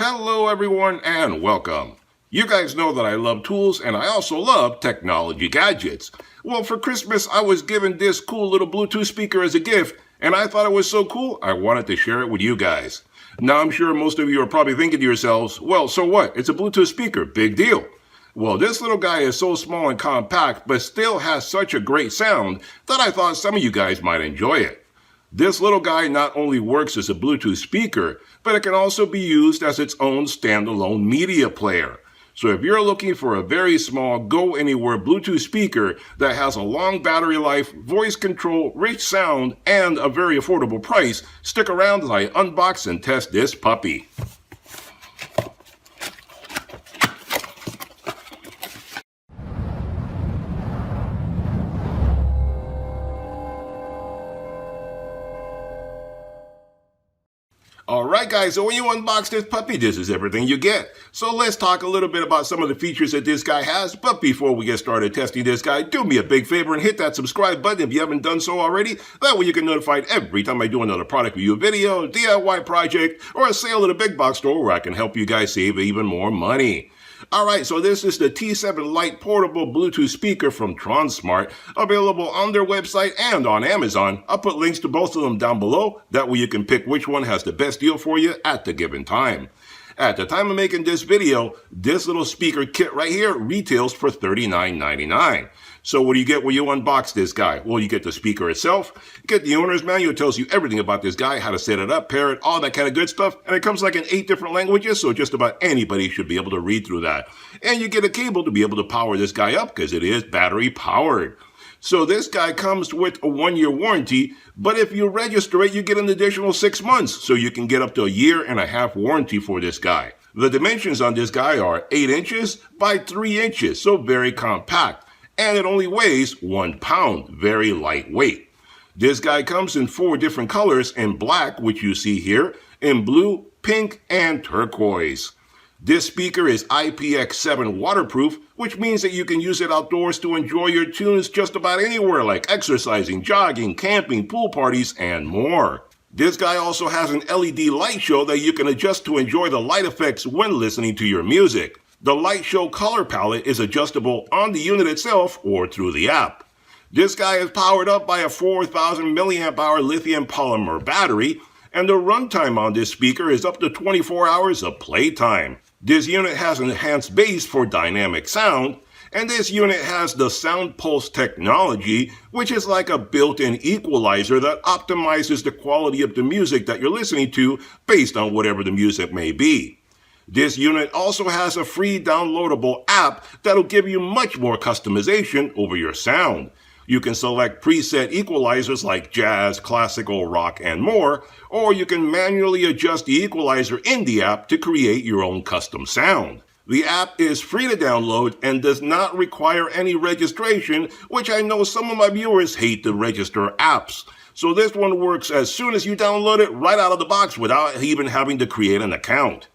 Hello everyone and welcome. You guys know that I love tools and I also love technology gadgets. Well, for Christmas I was given this cool little Bluetooth speaker as a gift and I thought it was so cool I wanted to share it with you guys. Now I'm sure most of you are probably thinking to yourselves, well, so what? It's a Bluetooth speaker, big deal. Well, this little guy is so small and compact but still has such a great sound that I thought some of you guys might enjoy it. This little guy not only works as a Bluetooth speaker, but it can also be used as its own standalone media player. So if you're looking for a very small, go-anywhere Bluetooth speaker that has a long battery life, voice control, rich sound, and a very affordable price, stick around as I unbox and test this puppy. Alright guys, so when you unbox this puppy, this is everything you get. So let's talk a little bit about some of the features that this guy has, but before we get started testing this guy, do me a big favor and hit that subscribe button if you haven't done so already. That way you get notified every time I do another product review video, DIY project, or a sale at a big box store where I can help you guys save even more money. Alright, so this is the T7 Lite portable Bluetooth speaker from Tronsmart, available on their website and on Amazon. I'll put links to both of them down below, that way you can pick which one has the best deal for you at the given time. At the time of making this video, this little speaker kit right here retails for $39.99. So what do you get when you unbox this guy? Well, you get the speaker itself, you get the owner's manual, it tells you everything about this guy, how to set it up, pair it, all that kind of good stuff, and it comes like in 8 different languages, so just about anybody should be able to read through that. And you get a cable to be able to power this guy up because it is battery powered. So this guy comes with a 1-year warranty, but if you register it, you get an additional 6 months, so you can get up to a 1.5 year warranty for this guy. The dimensions on this guy are 8 inches by 3 inches, so very compact. And it only weighs 1 pound, very lightweight. This guy comes in 4 different colors, in black, which you see here, in blue, pink, and turquoise. This speaker is IPX7 waterproof, which means that you can use it outdoors to enjoy your tunes just about anywhere, like exercising, jogging, camping, pool parties, and more. This guy also has an LED light show that you can adjust to enjoy the light effects when listening to your music. The light show color palette is adjustable on the unit itself or through the app. This guy is powered up by a 4,000 milliamp hour lithium polymer battery, and the runtime on this speaker is up to 24 hours of playtime. This unit has an enhanced bass for dynamic sound, and this unit has the Sound Pulse technology, which is like a built-in equalizer that optimizes the quality of the music that you're listening to based on whatever the music may be. This unit also has a free downloadable app that'll give you much more customization over your sound. You can select preset equalizers like jazz, classical, rock, and more, or you can manually adjust the equalizer in the app to create your own custom sound. The app is free to download and does not require any registration, which I know some of my viewers hate to register apps. So this one works as soon as you download it right out of the box without even having to create an account.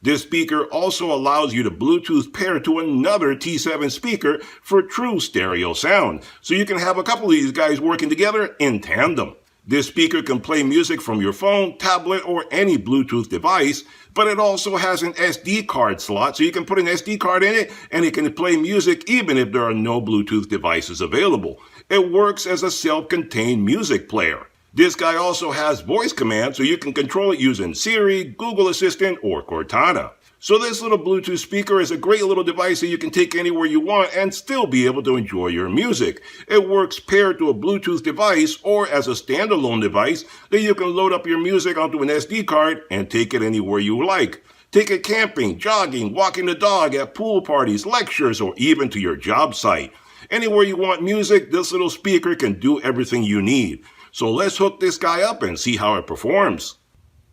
This speaker also allows you to Bluetooth pair to another T7 speaker for true stereo sound, so you can have a couple of these guys working together in tandem. This speaker can play music from your phone, tablet, or any Bluetooth device, but it also has an SD card slot, so you can put an SD card in it, and it can play music even if there are no Bluetooth devices available. It works as a self-contained music player. This guy also has voice command, so you can control it using Siri, Google Assistant, or Cortana. So this little Bluetooth speaker is a great little device that you can take anywhere you want and still be able to enjoy your music. It works paired to a Bluetooth device or as a standalone device that you can load up your music onto an SD card and take it anywhere you like. Take it camping, jogging, walking the dog, at pool parties, lectures, or even to your job site. Anywhere you want music, this little speaker can do everything you need. So let's hook this guy up and see how it performs.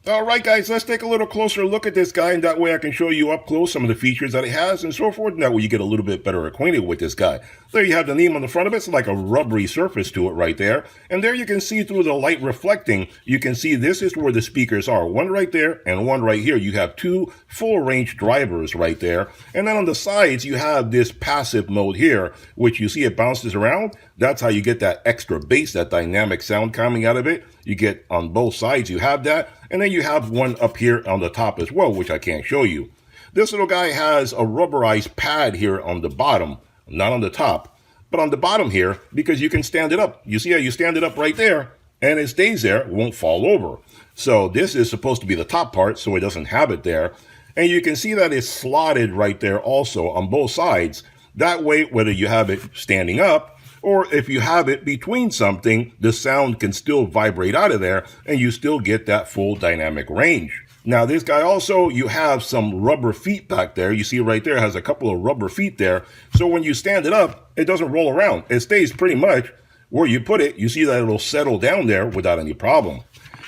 Alright guys, let's take a little closer look at this guy, and that way I can show you up close some of the features that it has and so forth, and that way you get a little bit better acquainted with this guy. There you have the name on the front of it. It's like a rubbery surface to it right there. And there you can see through the light reflecting, you can see this is where the speakers are. One right there and one right here. You have 2 full range drivers right there. And then on the sides, you have this passive mode here, which you see it bounces around. That's how you get that extra bass, that dynamic sound coming out of it. You get on both sides, you have that. And then you have one up here on the top as well, which I can't show you. This little guy has a rubberized pad here on the bottom, not on the top, but on the bottom here, because you can stand it up. You see how you stand it up right there, and it stays there, it won't fall over. So this is supposed to be the top part, so it doesn't have it there. And you can see that it's slotted right there also on both sides. That way, whether you have it standing up, or if you have it between something, the sound can still vibrate out of there, and you still get that full dynamic range. Now, this guy also, you have some rubber feet back there. You see right there, has a couple of rubber feet there. So when you stand it up, it doesn't roll around. It stays pretty much where you put it. You see that it'll settle down there without any problem.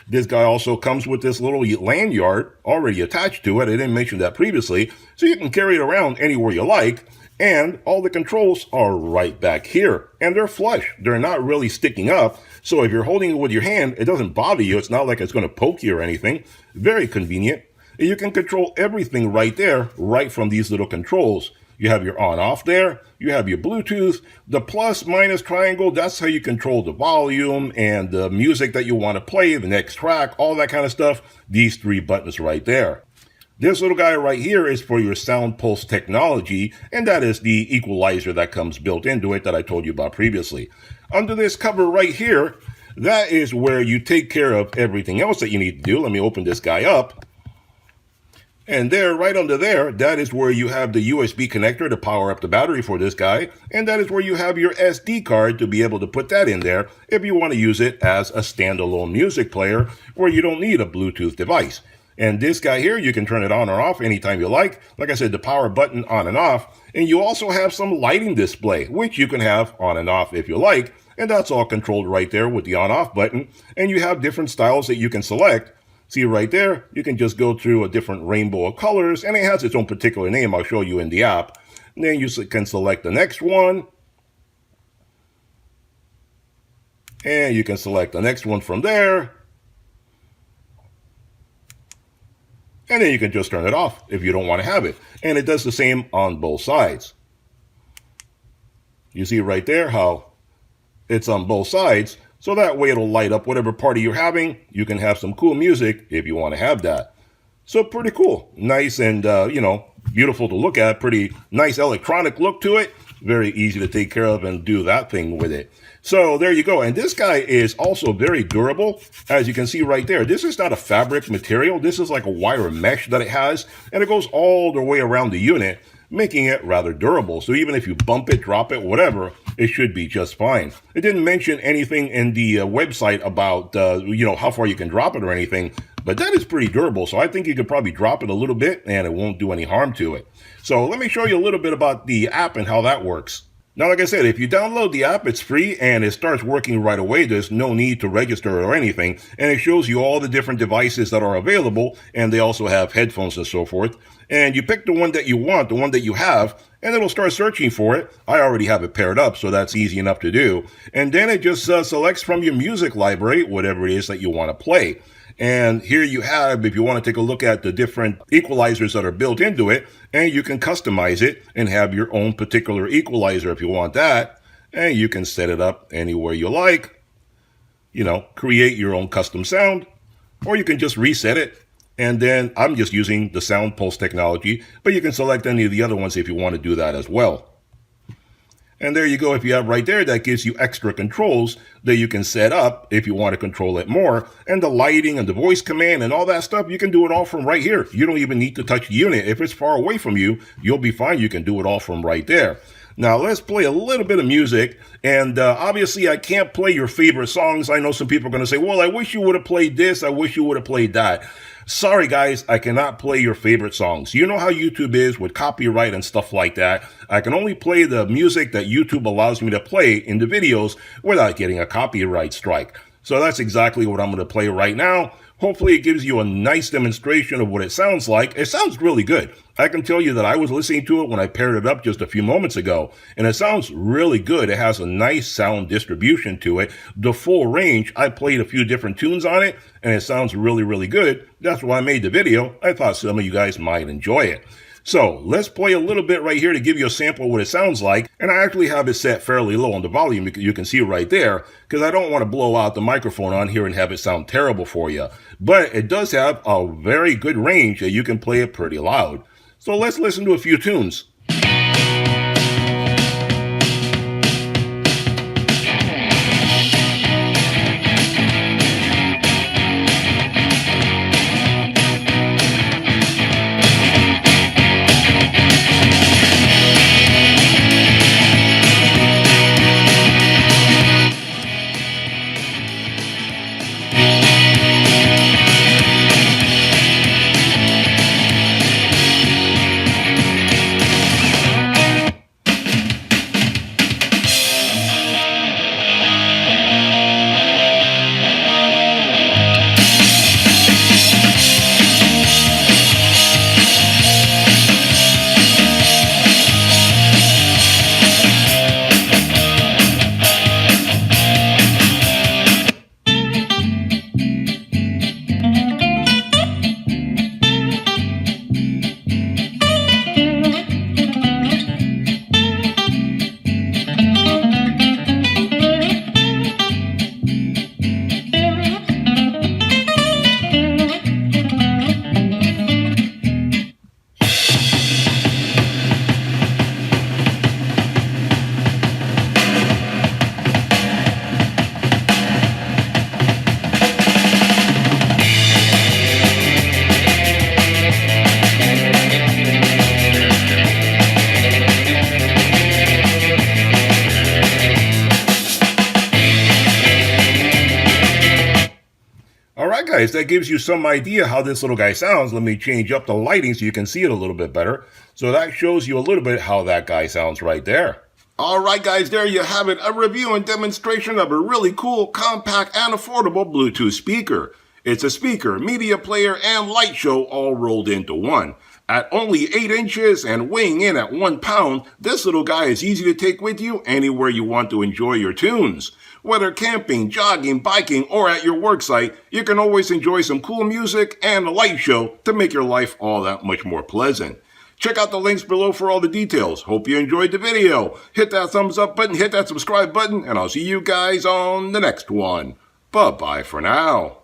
This guy also comes with this little lanyard already attached to it. I didn't mention that previously. So you can carry it around anywhere you like. And all the controls are right back here. And they're flush. They're not really sticking up. So if you're holding it with your hand, it doesn't bother you. It's not like it's going to poke you or anything. Very convenient. And you can control everything right there, right from these little controls. You have your on-off there. You have your Bluetooth. The plus, minus, triangle, that's how you control the volume and the music that you want to play, the next track, all that kind of stuff. These three buttons right there. This little guy right here is for your sound pulse technology, and that is the equalizer that comes built into it that I told you about previously. Under this cover right here, that is where you take care of everything else that you need to do. Let me open this guy up. And there, right under there, that is where you have the USB connector to power up the battery for this guy. And that is where you have your SD card to be able to put that in there if you want to use it as a standalone music player where you don't need a Bluetooth device. And this guy here, you can turn it on or off anytime you like. Like I said, the power button on and off. And you also have some lighting display, which you can have on and off if you like. And that's all controlled right there with the on-off button. And you have different styles that you can select. See right there, you can just go through a different rainbow of colors. And it has its own particular name. I'll show you in the app. And then you can select the next one. And you can select the next one from there. And then you can just turn it off if you don't want to have it. And it does the same on both sides. You see right there how it's on both sides. So that way it'll light up whatever party you're having. You can have some cool music if you want to have that. So pretty cool. Nice and, beautiful to look at. Pretty nice electronic look to it. Very easy to take care of and do that thing with it. So there you go. And this guy is also very durable. As you can see right there, this is not a fabric material. This is like a wire mesh that it has. And it goes all the way around the unit, making it rather durable. So even if you bump it, drop it, whatever, it should be just fine. It didn't mention anything in the website about, how far you can drop it or anything. But that is pretty durable. So I think you could probably drop it a little bit and it won't do any harm to it. So let me show you a little bit about the app and how that works. Now, like I said, if you download the app, it's free and it starts working right away. There's no need to register or anything. And it shows you all the different devices that are available. And they also have headphones and so forth. And you pick the one that you want, the one that you have, and it'll start searching for it. I already have it paired up, so that's easy enough to do. And then it just selects from your music library, whatever it is that you want to play. And here you have, if you want to take a look at the different equalizers that are built into it, and you can customize it and have your own particular equalizer if you want that. And you can set it up anywhere you like, create your own custom sound, or you can just reset it. And then I'm just using the sound pulse technology, but you can select any of the other ones if you want to do that as well. And there you go. If you have right there, that gives you extra controls that you can set up if you want to control it more. And the lighting and the voice command and all that stuff, you can do it all from right here. You don't even need to touch the unit. If it's far away from you, you'll be fine. You can do it all from right there. Now, let's play a little bit of music. And obviously, I can't play your favorite songs. I know some people are going to say, well, I wish you would have played this. I wish you would have played that. Sorry, guys, I cannot play your favorite songs. You know how YouTube is with copyright and stuff like that. I can only play the music that YouTube allows me to play in the videos without getting a copyright strike. So that's exactly what I'm going to play right now. Hopefully it gives you a nice demonstration of what it sounds like. It sounds really good. I can tell you that I was listening to it when I paired it up just a few moments ago, and it sounds really good. It has a nice sound distribution to it. The full range, I played a few different tunes on it, and it sounds really, really good. That's why I made the video. I thought some of you guys might enjoy it. So let's play a little bit right here to give you a sample of what it sounds like. And I actually have it set fairly low on the volume. You can see right there, because I don't want to blow out the microphone on here and have it sound terrible for you. But it does have a very good range that you can play it pretty loud. So let's listen to a few tunes. Alright guys, that gives you some idea how this little guy sounds. Let me change up the lighting so you can see it a little bit better. So that shows you a little bit how that guy sounds right there. Alright guys, there you have it. A review and demonstration of a really cool, compact, and affordable Bluetooth speaker. It's a speaker, media player, and light show all rolled into one. At only 8 inches and weighing in at 1 pound, this little guy is easy to take with you anywhere you want to enjoy your tunes. Whether camping, jogging, biking, or at your work site, you can always enjoy some cool music and a light show to make your life all that much more pleasant. Check out the links below for all the details. Hope you enjoyed the video. Hit that thumbs up button, hit that subscribe button, and I'll see you guys on the next one. Bye-bye for now.